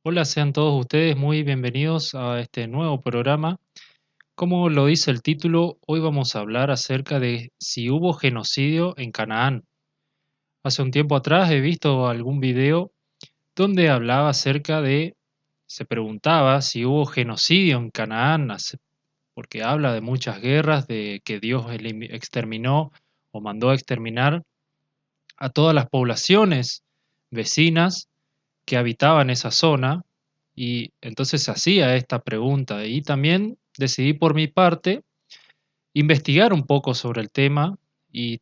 Hola, sean todos ustedes muy bienvenidos a este nuevo programa. Como lo dice el título, hoy vamos a hablar acerca de si hubo genocidio en Canaán. Hace un tiempo atrás he visto algún video donde hablaba acerca de, se preguntaba si hubo genocidio en Canaán, porque habla de muchas guerras, de que Dios exterminó o mandó a exterminar a todas las poblaciones vecinas que habitaban esa zona, y entonces se hacía esta pregunta y también decidí por mi parte investigar un poco sobre el tema y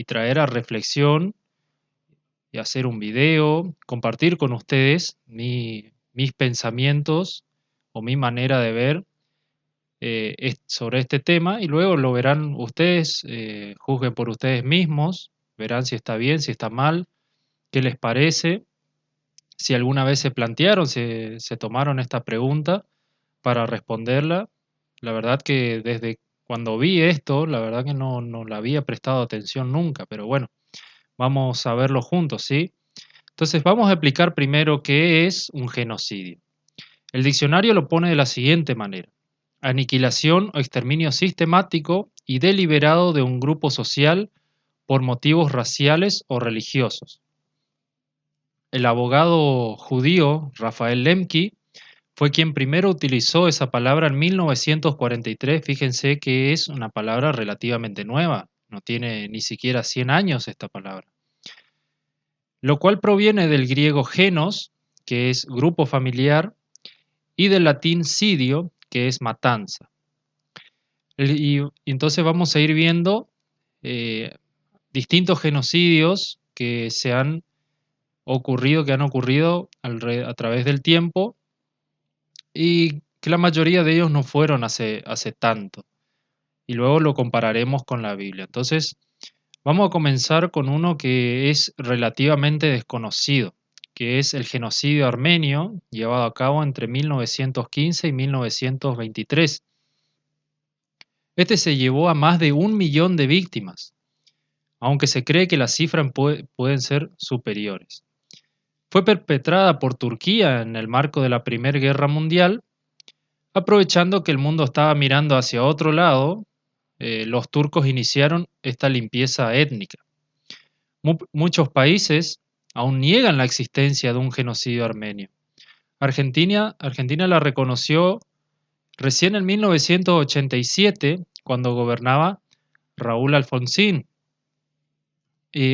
traer a reflexión y hacer un video, compartir con ustedes mis pensamientos o mi manera de ver sobre este tema, y luego lo verán ustedes, juzguen por ustedes mismos, verán si está bien, si está mal, qué les parece, si alguna vez se plantearon, se tomaron esta pregunta para responderla. La verdad que desde cuando vi esto, la verdad que no le había prestado atención nunca, pero bueno, vamos a verlo juntos, ¿sí? Entonces vamos a explicar primero qué es un genocidio. El diccionario lo pone de la siguiente manera: aniquilación o exterminio sistemático y deliberado de un grupo social por motivos raciales o religiosos. El abogado judío Rafael Lemki fue quien primero utilizó esa palabra en 1943. Fíjense que es una palabra relativamente nueva, no tiene ni siquiera 100 años esta palabra, lo cual proviene del griego genos, que es grupo familiar, y del latín sidio, que es matanza. Y entonces vamos a ir viendo eh, distintos genocidios que han ocurrido a través del tiempo, y que la mayoría de ellos no fueron hace tanto. Y luego lo compararemos con la Biblia. Entonces, vamos a comenzar con uno que es relativamente desconocido, que es el genocidio armenio, llevado a cabo entre 1915 y 1923. Este se llevó a más de 1 millón de víctimas, aunque se cree que las cifras pueden ser superiores. Fue perpetrada por Turquía en el marco de la Primera Guerra Mundial. Aprovechando que el mundo estaba mirando hacia otro lado, los turcos iniciaron esta limpieza étnica. Muchos países aún niegan la existencia de un genocidio armenio. Argentina la reconoció recién en 1987, cuando gobernaba Raúl Alfonsín.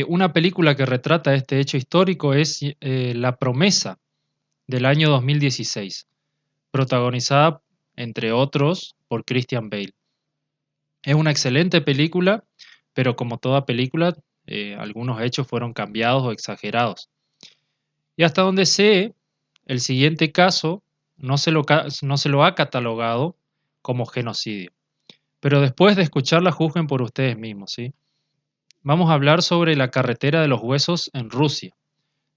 Una película que retrata este hecho histórico es La Promesa, del año 2016, protagonizada, entre otros, por Christian Bale. Es una excelente película, pero como toda película, algunos hechos fueron cambiados o exagerados. Y hasta donde sé, el siguiente caso no se lo ha catalogado como genocidio. Pero después de escucharla, juzguen por ustedes mismos, ¿sí? Vamos a hablar sobre la carretera de los huesos en Rusia,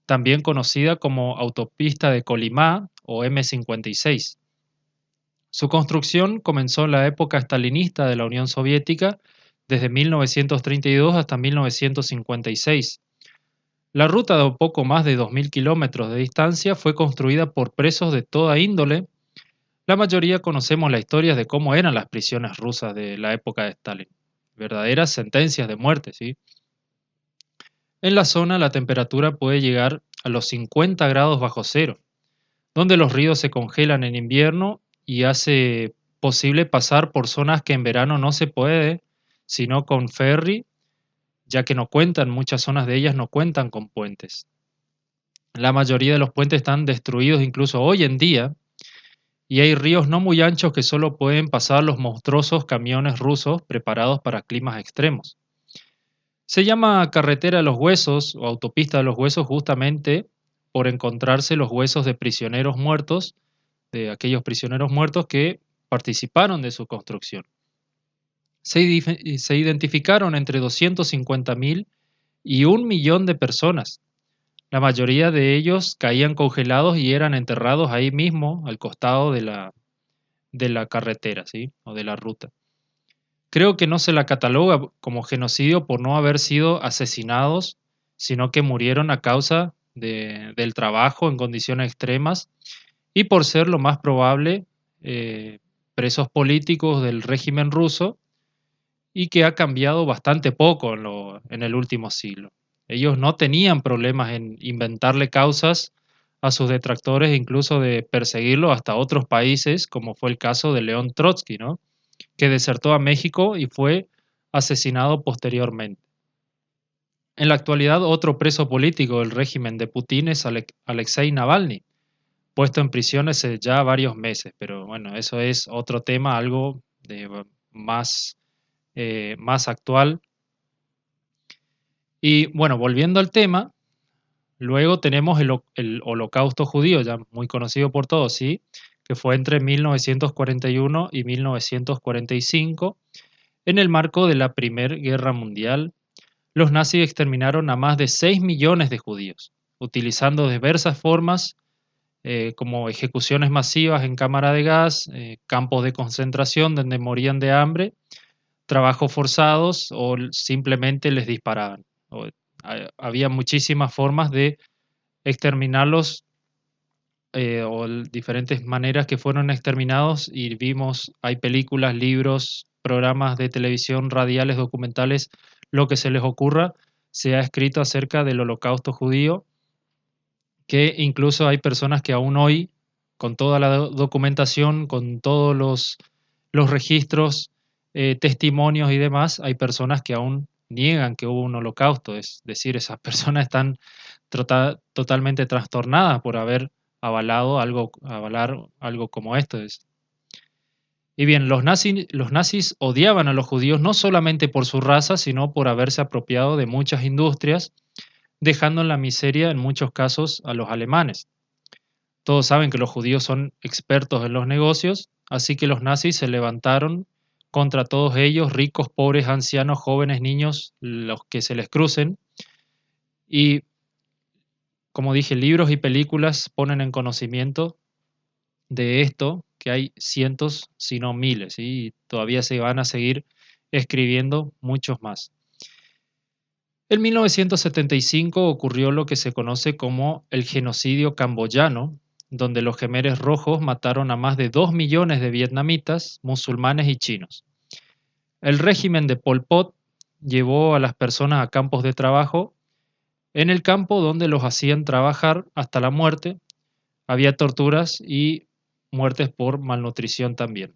también conocida como autopista de Kolimá o M56. Su construcción comenzó en la época estalinista de la Unión Soviética, desde 1932 hasta 1956. La ruta de poco más de 2.000 kilómetros de distancia fue construida por presos de toda índole. La mayoría conocemos la historia de cómo eran las prisiones rusas de la época de Stalin. Verdaderas sentencias de muerte, ¿sí? En la zona la temperatura puede llegar a los 50 grados bajo cero, donde los ríos se congelan en invierno y hace posible pasar por zonas que en verano no se puede, sino con ferry, ya que muchas zonas de ellas no cuentan con puentes. La mayoría de los puentes están destruidos incluso hoy en día, y hay ríos no muy anchos que solo pueden pasar los monstruosos camiones rusos preparados para climas extremos. Se llama carretera de los huesos o autopista de los huesos justamente por encontrarse los huesos de prisioneros muertos, de aquellos prisioneros muertos que participaron de su construcción. Se identificaron entre 250.000 y 1 millón de personas. La mayoría de ellos caían congelados y eran enterrados ahí mismo, al costado de la carretera, ¿sí? O de la ruta. Creo que no se la cataloga como genocidio por no haber sido asesinados, sino que murieron a causa del trabajo en condiciones extremas, y por ser lo más probable presos políticos del régimen ruso y que ha cambiado bastante poco en el último siglo. Ellos no tenían problemas en inventarle causas a sus detractores, incluso de perseguirlo hasta otros países, como fue el caso de León Trotsky, ¿no? Que desertó a México y fue asesinado posteriormente. En la actualidad, otro preso político del régimen de Putin es Alexei Navalny, puesto en prisión hace ya varios meses, pero bueno, eso es otro tema, algo más, más actual. Y bueno, volviendo al tema, luego tenemos el Holocausto judío, ya muy conocido por todos, ¿sí? Que fue entre 1941 y 1945. En el marco de la Primera Guerra Mundial, los nazis exterminaron a más de 6 millones de judíos, utilizando diversas formas como ejecuciones masivas en cámara de gas, campos de concentración donde morían de hambre, trabajos forzados o simplemente les disparaban. Había muchísimas formas de exterminarlos diferentes maneras que fueron exterminados y vimos, hay películas, libros, programas de televisión, radiales, documentales, lo que se les ocurra, se ha escrito acerca del Holocausto judío, que incluso hay personas que aún hoy, con toda la documentación, con todos los registros, testimonios y demás, hay personas que aún niegan que hubo un holocausto, es decir, esas personas están totalmente trastornadas por haber avalar algo como esto. Y bien, los nazis odiaban a los judíos no solamente por su raza, sino por haberse apropiado de muchas industrias, dejando en la miseria en muchos casos a los alemanes. Todos saben que los judíos son expertos en los negocios, así que los nazis se levantaron contra todos ellos, ricos, pobres, ancianos, jóvenes, niños, los que se les crucen. Y como dije, libros y películas ponen en conocimiento de esto, que hay cientos, si no miles, ¿sí? Y todavía se van a seguir escribiendo muchos más. En 1975 ocurrió lo que se conoce como el genocidio camboyano, donde los Jemeres Rojos mataron a más de 2 millones de vietnamitas, musulmanes y chinos. El régimen de Pol Pot llevó a las personas a campos de trabajo, en el campo donde los hacían trabajar hasta la muerte. Había torturas y muertes por malnutrición también.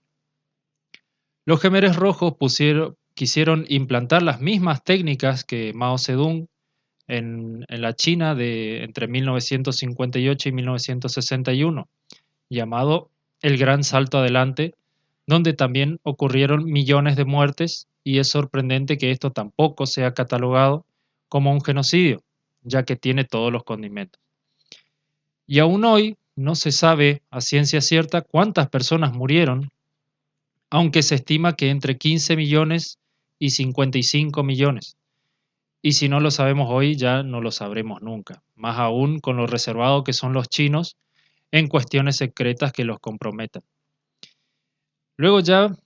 Los Jemeres Rojos quisieron implantar las mismas técnicas que Mao Zedong en la China de entre 1958 y 1961, llamado el Gran Salto Adelante, donde también ocurrieron millones de muertes, y es sorprendente que esto tampoco sea catalogado como un genocidio, ya que tiene todos los condimentos. Y aún hoy no se sabe a ciencia cierta cuántas personas murieron, aunque se estima que entre 15 millones y 55 millones. Y si no lo sabemos hoy, ya no lo sabremos nunca, más aún con lo reservado que son los chinos en cuestiones secretas que los comprometan. Luego ya,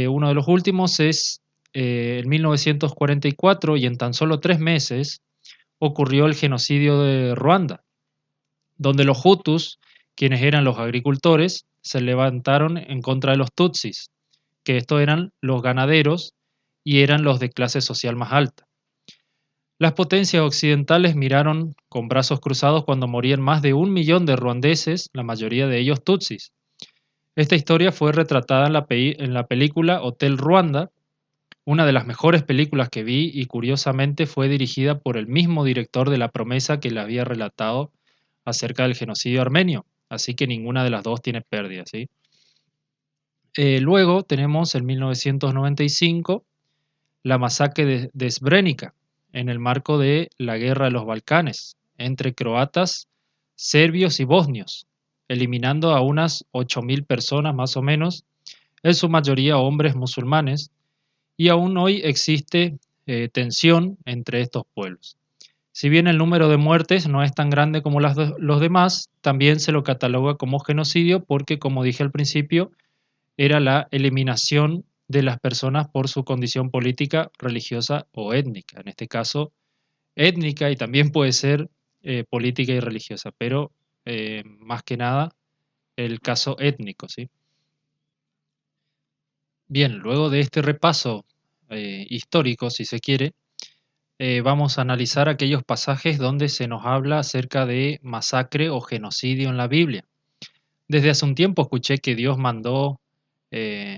uno de los últimos es en 1944, y en tan solo 3 meses ocurrió el genocidio de Ruanda, donde los Hutus, quienes eran los agricultores, se levantaron en contra de los Tutsis, que estos eran los ganaderos y eran los de clase social más alta. Las potencias occidentales miraron con brazos cruzados cuando morían más de 1 millón de ruandeses, la mayoría de ellos tutsis. Esta historia fue retratada en la película Hotel Ruanda, una de las mejores películas que vi, y curiosamente fue dirigida por el mismo director de La Promesa que le había relatado acerca del genocidio armenio, así que ninguna de las dos tiene pérdida, ¿sí? Luego tenemos en 1995 la masacre de Srebrenica, en el marco de la Guerra de los Balcanes, entre croatas, serbios y bosnios, eliminando a unas 8.000 personas más o menos, en su mayoría hombres musulmanes, y aún hoy existe tensión entre estos pueblos. Si bien el número de muertes no es tan grande como los demás, también se lo cataloga como genocidio porque, como dije al principio, era la eliminación de las personas por su condición política, religiosa o étnica. En este caso, étnica, y también puede ser política y religiosa, pero más que nada el caso étnico, ¿sí? Bien, luego de este repaso histórico, si se quiere, vamos a analizar aquellos pasajes donde se nos habla acerca de masacre o genocidio en la Biblia. Desde hace un tiempo escuché que Dios mandó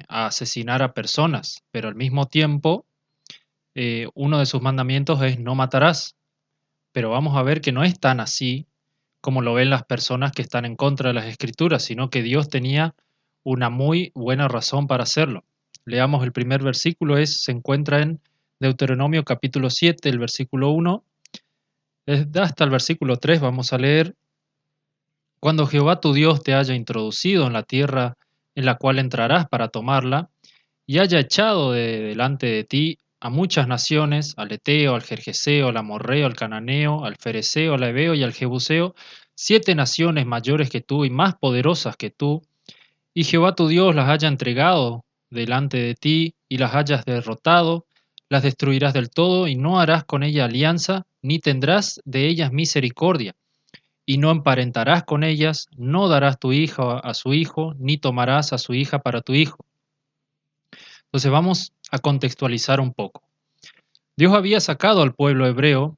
a asesinar a personas, pero al mismo tiempo uno de sus mandamientos es no matarás. Pero vamos a ver que no es tan así como lo ven las personas que están en contra de las escrituras, sino que Dios tenía una muy buena razón para hacerlo. Leamos el primer versículo, se encuentra en Deuteronomio capítulo 7, el versículo 1, hasta el versículo 3 vamos a leer: Cuando Jehová tu Dios te haya introducido en la tierra en la cual entrarás para tomarla, y haya echado de delante de ti a muchas naciones, al Eteo, al Gergeseo, al Amorreo, al Cananeo, al Fereceo, al Heveo y al Jebuseo, 7 naciones mayores que tú y más poderosas que tú, y Jehová tu Dios las haya entregado delante de ti y las hayas derrotado, las destruirás del todo y no harás con ellas alianza, ni tendrás de ellas misericordia, y no emparentarás con ellas, no darás tu hijo a su hijo, ni tomarás a su hija para tu hijo. Entonces vamos a contextualizar un poco. Dios había sacado al pueblo hebreo,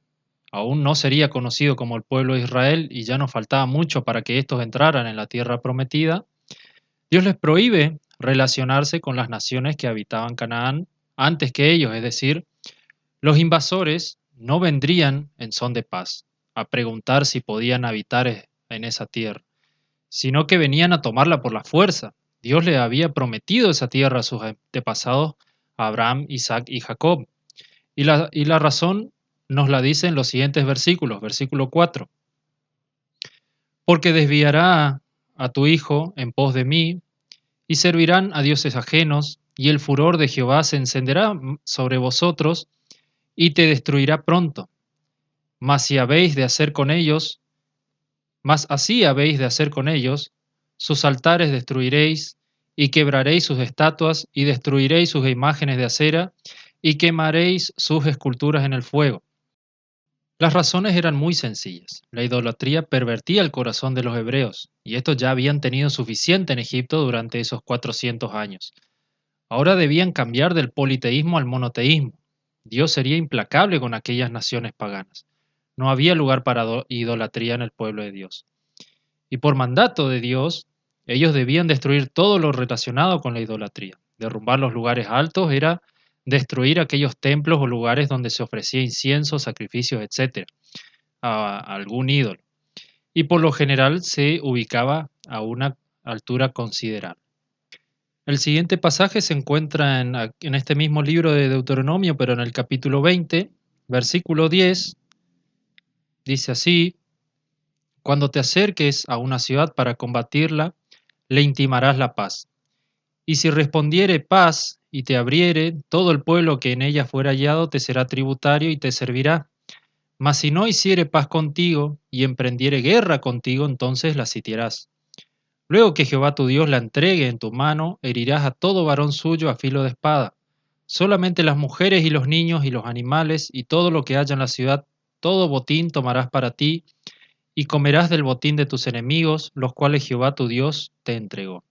aún no sería conocido como el pueblo de Israel y ya nos faltaba mucho para que estos entraran en la tierra prometida. Dios les prohíbe relacionarse con las naciones que habitaban Canaán antes que ellos, es decir, los invasores no vendrían en son de paz a preguntar si podían habitar en esa tierra, sino que venían a tomarla por la fuerza. Dios le había prometido esa tierra a sus antepasados, a Abraham, Isaac y Jacob. Y la razón nos la dice en los siguientes versículos. Versículo 4. Porque desviará a tu hijo en pos de mí, y servirán a dioses ajenos, y el furor de Jehová se encenderá sobre vosotros, y te destruirá pronto. Mas si habéis de hacer con ellos, mas así habéis de hacer con ellos, sus altares destruiréis, y quebraréis sus estatuas, y destruiréis sus imágenes de acera, y quemaréis sus esculturas en el fuego. Las razones eran muy sencillas. La idolatría pervertía el corazón de los hebreos, y estos ya habían tenido suficiente en Egipto durante esos 400 años. Ahora debían cambiar del politeísmo al monoteísmo. Dios sería implacable con aquellas naciones paganas. No había lugar para idolatría en el pueblo de Dios. Y por mandato de Dios, ellos debían destruir todo lo relacionado con la idolatría. Derrumbar los lugares altos era destruir aquellos templos o lugares donde se ofrecía incienso, sacrificios, etc., a algún ídolo. Y por lo general se ubicaba a una altura considerable. El siguiente pasaje se encuentra en este mismo libro de Deuteronomio, pero en el capítulo 20, versículo 10, dice así: Cuando te acerques a una ciudad para combatirla, le intimarás la paz. Y si respondiere paz y te abriere, todo el pueblo que en ella fuera hallado te será tributario y te servirá. Mas si no hiciere paz contigo y emprendiere guerra contigo, entonces la sitiarás. Luego que Jehová tu Dios la entregue en tu mano, herirás a todo varón suyo a filo de espada. Solamente las mujeres y los niños y los animales y todo lo que haya en la ciudad, todo botín tomarás para ti, y comerás del botín de tus enemigos, los cuales Jehová tu Dios te entregó.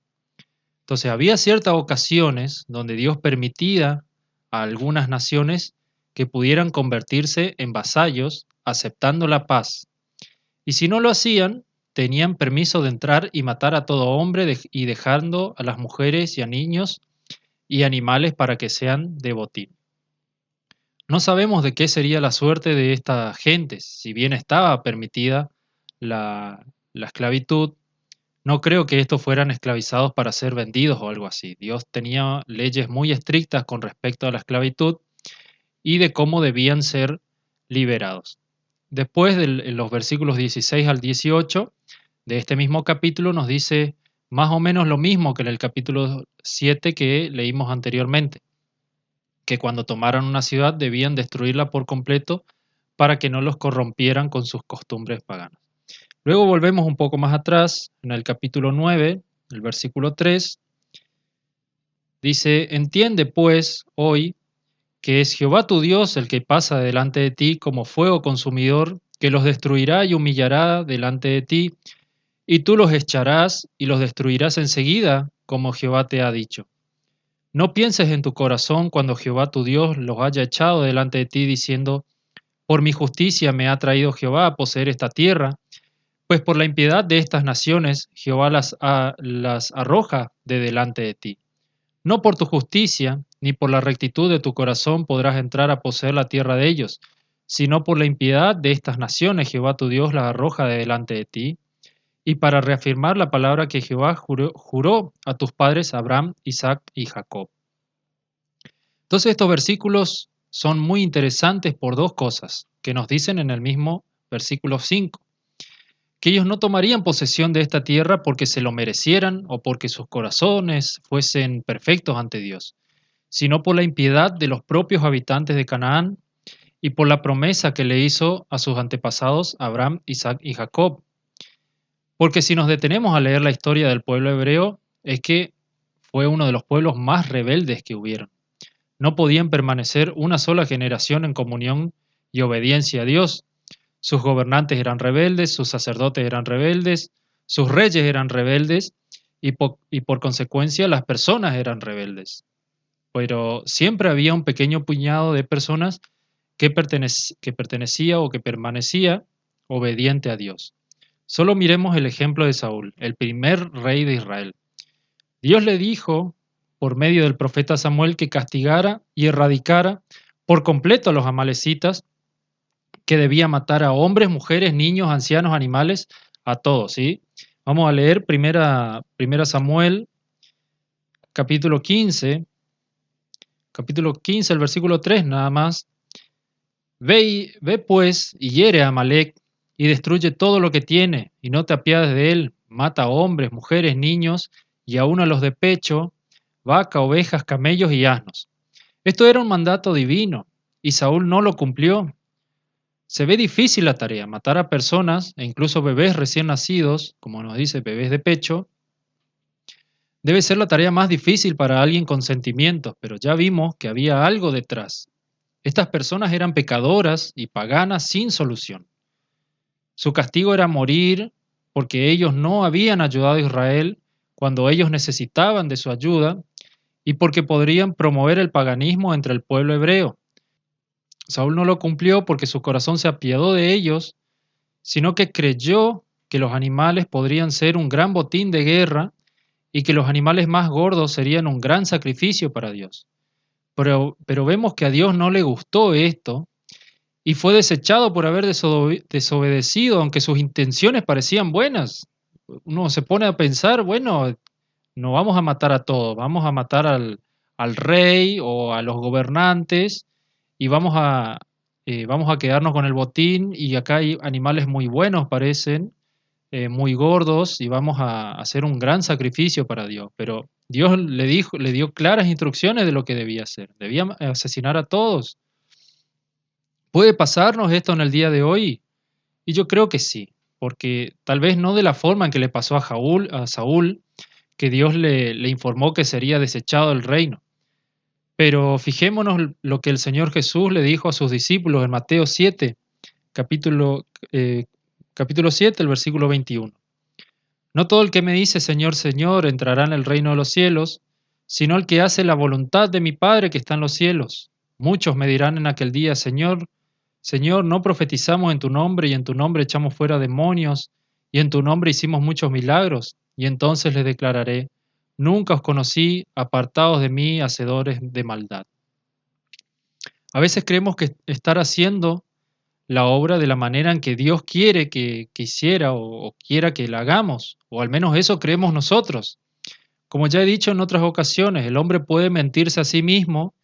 Entonces había ciertas ocasiones donde Dios permitía a algunas naciones que pudieran convertirse en vasallos aceptando la paz. Y si no lo hacían, tenían permiso de entrar y matar a todo hombre y dejando a las mujeres y a niños y animales para que sean de botín. No sabemos de qué sería la suerte de estas gentes. Si bien estaba permitida la esclavitud, no creo que estos fueran esclavizados para ser vendidos o algo así. Dios tenía leyes muy estrictas con respecto a la esclavitud y de cómo debían ser liberados. Después de los versículos 16 al 18 de este mismo capítulo nos dice más o menos lo mismo que en el capítulo 7 que leímos anteriormente, que cuando tomaran una ciudad debían destruirla por completo para que no los corrompieran con sus costumbres paganas. Luego volvemos un poco más atrás, en el capítulo 9, el versículo 3, dice: Entiende pues hoy que es Jehová tu Dios el que pasa delante de ti como fuego consumidor, que los destruirá y humillará delante de ti, y tú los echarás y los destruirás enseguida, como Jehová te ha dicho. No pienses en tu corazón cuando Jehová tu Dios los haya echado delante de ti, diciendo, por mi justicia me ha traído Jehová a poseer esta tierra, pues por la impiedad de estas naciones Jehová las arroja de delante de ti. No por tu justicia, ni por la rectitud de tu corazón podrás entrar a poseer la tierra de ellos, sino por la impiedad de estas naciones Jehová tu Dios las arroja de delante de ti, y para reafirmar la palabra que Jehová juró a tus padres Abraham, Isaac y Jacob. Entonces estos versículos son muy interesantes por dos cosas que nos dicen en el mismo versículo 5, que ellos no tomarían posesión de esta tierra porque se lo merecieran o porque sus corazones fuesen perfectos ante Dios, sino por la impiedad de los propios habitantes de Canaán y por la promesa que le hizo a sus antepasados Abraham, Isaac y Jacob. Porque si nos detenemos a leer la historia del pueblo hebreo, es que fue uno de los pueblos más rebeldes que hubieron. No podían permanecer una sola generación en comunión y obediencia a Dios. Sus gobernantes eran rebeldes, sus sacerdotes eran rebeldes, sus reyes eran rebeldes y por consecuencia las personas eran rebeldes. Pero siempre había un pequeño puñado de personas que pertenecía o que permanecía obediente a Dios. Solo miremos el ejemplo de Saúl, el primer rey de Israel. Dios le dijo por medio del profeta Samuel que castigara y erradicara por completo a los amalecitas, que debía matar a hombres, mujeres, niños, ancianos, animales, a todos, ¿sí? Vamos a leer primera Samuel, capítulo 15, el versículo 3 nada más. Ve pues y hiere a Amalec y destruye todo lo que tiene, y no te apiades de él. Mata a hombres, mujeres, niños, y aun a los de pecho, vaca, ovejas, camellos y asnos. Esto era un mandato divino, y Saúl no lo cumplió. Se ve difícil la tarea, matar a personas, e incluso bebés recién nacidos, como nos dice, bebés de pecho, debe ser la tarea más difícil para alguien con sentimientos, pero ya vimos que había algo detrás. Estas personas eran pecadoras y paganas sin solución. Su castigo era morir porque ellos no habían ayudado a Israel cuando ellos necesitaban de su ayuda y porque podrían promover el paganismo entre el pueblo hebreo. Saúl no lo cumplió porque su corazón se apiadó de ellos, sino que creyó que los animales podrían ser un gran botín de guerra y que los animales más gordos serían un gran sacrificio para Dios. Pero vemos que a Dios no le gustó esto y fue desechado por haber desobedecido, aunque sus intenciones parecían buenas. Uno se pone a pensar, bueno, no vamos a matar a todos, vamos a matar al rey o a los gobernantes y vamos a quedarnos con el botín y acá hay animales muy buenos, parecen, muy gordos y vamos a hacer un gran sacrificio para Dios. Pero Dios le dio claras instrucciones de lo que debía hacer. Debía asesinar a todos. ¿Puede pasarnos esto en el día de hoy? Y yo creo que sí, porque tal vez no de la forma en que le pasó a Saúl, que Dios le informó que sería desechado el reino. Pero fijémonos lo que el Señor Jesús le dijo a sus discípulos en Mateo 7, capítulo, capítulo 7, el versículo 21. No todo el que me dice Señor, Señor entrará en el reino de los cielos, sino el que hace la voluntad de mi Padre que está en los cielos. Muchos me dirán en aquel día, Señor, Señor, no profetizamos en tu nombre y en tu nombre echamos fuera demonios y en tu nombre hicimos muchos milagros. Y entonces les declararé, nunca os conocí, apartados de mí, hacedores de maldad. A veces creemos que estar haciendo la obra de la manera en que Dios quiere que hiciera o quiera que la hagamos, o al menos eso creemos nosotros. Como ya he dicho en otras ocasiones, el hombre puede mentirse a sí mismo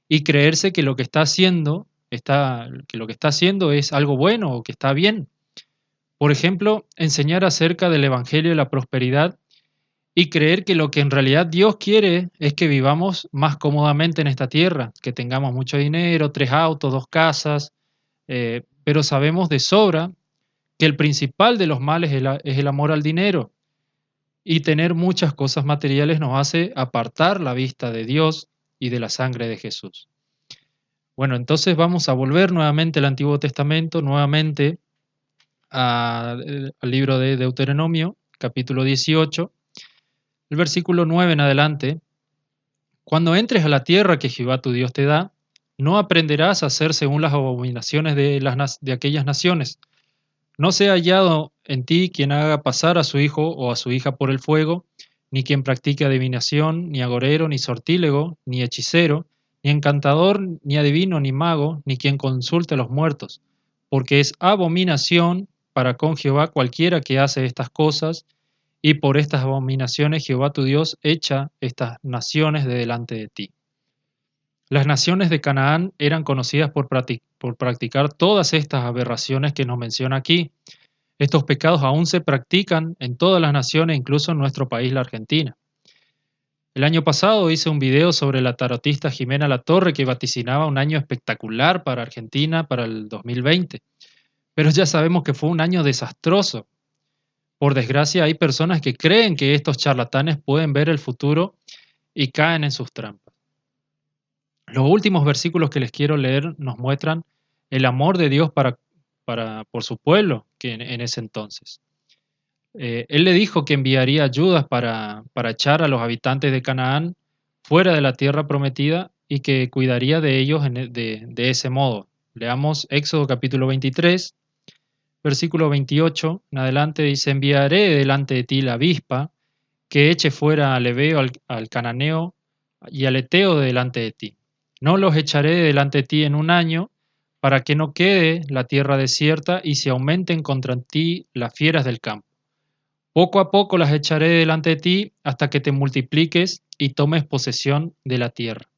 y creerse que lo que está haciendo es algo bueno o que está bien. Por ejemplo, enseñar acerca del Evangelio de la prosperidad y creer que lo que en realidad Dios quiere es que vivamos más cómodamente en esta tierra, que tengamos mucho dinero, 3 autos, 2 casas, pero sabemos de sobra que el principal de los males es el amor al dinero y tener muchas cosas materiales nos hace apartar la vista de Dios y de la sangre de Jesús. Bueno, entonces vamos a volver nuevamente al Antiguo Testamento, nuevamente al libro de Deuteronomio, capítulo 18, el versículo 9 en adelante. Cuando entres a la tierra que Jehová tu Dios te da, no aprenderás a hacer según las abominaciones de aquellas naciones. No sea hallado en ti quien haga pasar a su hijo o a su hija por el fuego, ni quien practique adivinación, ni agorero, ni sortílego, ni hechicero, ni encantador, ni adivino, ni mago, ni quien consulte a los muertos, porque es abominación para con Jehová cualquiera que hace estas cosas, y por estas abominaciones Jehová tu Dios echa estas naciones de delante de ti. Las naciones de Canaán eran conocidas por practicar todas estas aberraciones que nos menciona aquí. Estos pecados aún se practican en todas las naciones, incluso en nuestro país, la Argentina. El año pasado hice un video sobre la tarotista Jimena Latorre que vaticinaba un año espectacular para Argentina para el 2020, pero ya sabemos que fue un año desastroso. Por desgracia, hay personas que creen que estos charlatanes pueden ver el futuro y caen en sus trampas. Los últimos versículos que les quiero leer nos muestran el amor de Dios por su pueblo que en ese entonces. Él le dijo que enviaría ayudas para echar a los habitantes de Canaán fuera de la tierra prometida y que cuidaría de ellos de ese modo. Leamos Éxodo capítulo 23, versículo 28 en adelante, dice: enviaré delante de ti la avispa, que eche fuera al Ebeo, al Cananeo y al Eteo de delante de ti. No los echaré de delante de ti en un año, para que no quede la tierra desierta y se aumenten contra ti las fieras del campo. Poco a poco las echaré delante de ti hasta que te multipliques y tomes posesión de la tierra.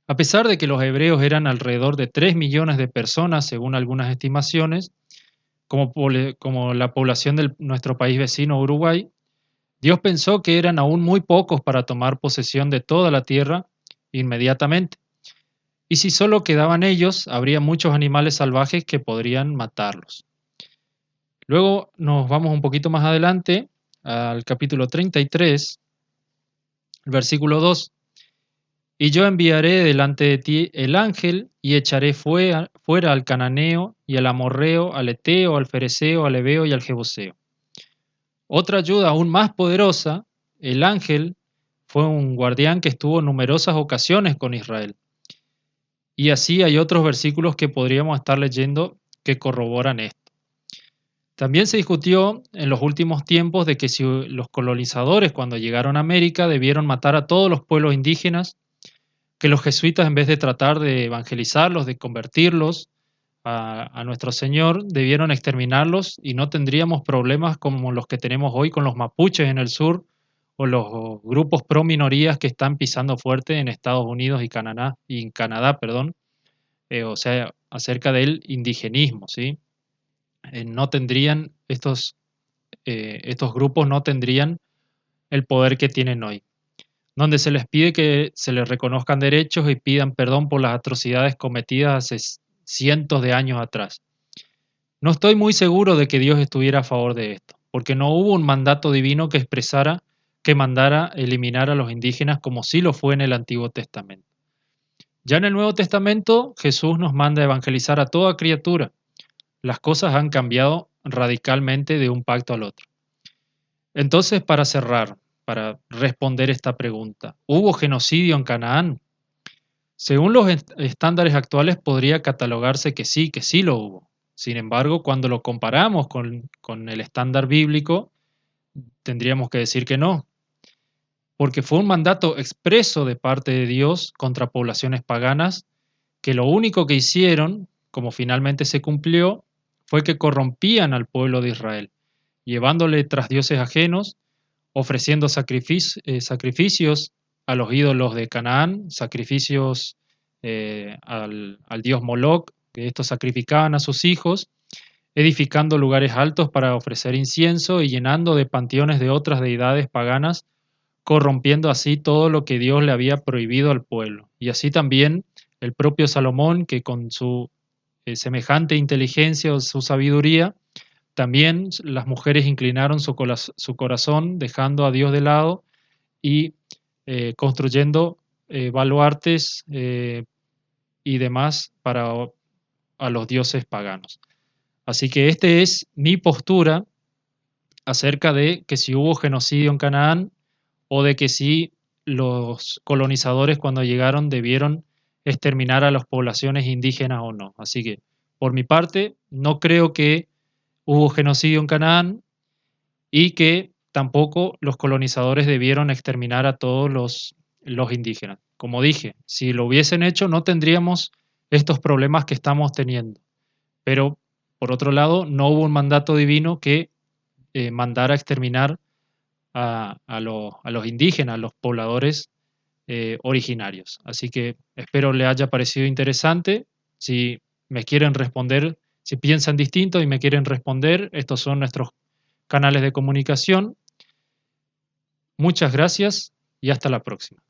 A pesar de que los hebreos eran alrededor de 3 millones de personas, según algunas estimaciones, como la población de nuestro país vecino Uruguay, Dios pensó que eran aún muy pocos para tomar posesión de toda la tierra inmediatamente. Y si solo quedaban ellos, habría muchos animales salvajes que podrían matarlos. Luego nos vamos un poquito más adelante al capítulo 33, el versículo 2. Y yo enviaré delante de ti el ángel y echaré fuera al cananeo y al amorreo, al eteo, al fereceo, al heveo y al jebuseo. Otra ayuda aún más poderosa, el ángel fue un guardián que estuvo en numerosas ocasiones con Israel. Y así hay otros versículos que podríamos estar leyendo que corroboran esto. También se discutió en los últimos tiempos de que si los colonizadores cuando llegaron a América debieron matar a todos los pueblos indígenas, que los jesuitas en vez de tratar de evangelizarlos, de convertirlos a nuestro Señor, debieron exterminarlos y no tendríamos problemas como los que tenemos hoy con los mapuches en el sur o los grupos pro minorías que están pisando fuerte en Estados Unidos y en Canadá, perdón, o sea, acerca del indigenismo, ¿sí? No tendrían estos grupos no tendrían el poder que tienen hoy, donde se les pide que se les reconozcan derechos y pidan perdón por las atrocidades cometidas hace cientos de años atrás. No estoy muy seguro de que Dios estuviera a favor de esto, porque no hubo un mandato divino que expresara que mandara eliminar a los indígenas como sí lo fue en el Antiguo Testamento. Ya en el Nuevo Testamento, Jesús nos manda a evangelizar a toda criatura. Las cosas han cambiado radicalmente de un pacto al otro. Entonces, para cerrar, para responder esta pregunta, ¿hubo genocidio en Canaán? Según los estándares actuales podría catalogarse que sí lo hubo. Sin embargo, cuando lo comparamos con el estándar bíblico, tendríamos que decir que no, porque fue un mandato expreso de parte de Dios contra poblaciones paganas que lo único que hicieron, como finalmente se cumplió, fue que corrompían al pueblo de Israel, llevándole tras dioses ajenos, ofreciendo sacrificios a los ídolos de Canaán, sacrificios al dios Moloc, que estos sacrificaban a sus hijos, edificando lugares altos para ofrecer incienso y llenando de panteones de otras deidades paganas, corrompiendo así todo lo que Dios le había prohibido al pueblo. Y así también el propio Salomón, que con su semejante inteligencia o su sabiduría, también las mujeres inclinaron su corazón, dejando a Dios de lado y construyendo baluartes y demás para a los dioses paganos. Así que esta es mi postura acerca de que si hubo genocidio en Canaán o de que si los colonizadores cuando llegaron debieron exterminar a las poblaciones indígenas o no. Así que, por mi parte, no creo que hubo genocidio en Canaán y que tampoco los colonizadores debieron exterminar a todos los indígenas. Como dije, si lo hubiesen hecho no tendríamos estos problemas que estamos teniendo. Pero, por otro lado, no hubo un mandato divino que mandara a exterminar a los indígenas, a los pobladores originarios. Así que espero le haya parecido interesante. Si me quieren responder, si piensan distinto y me quieren responder, estos son nuestros canales de comunicación. Muchas gracias y hasta la próxima.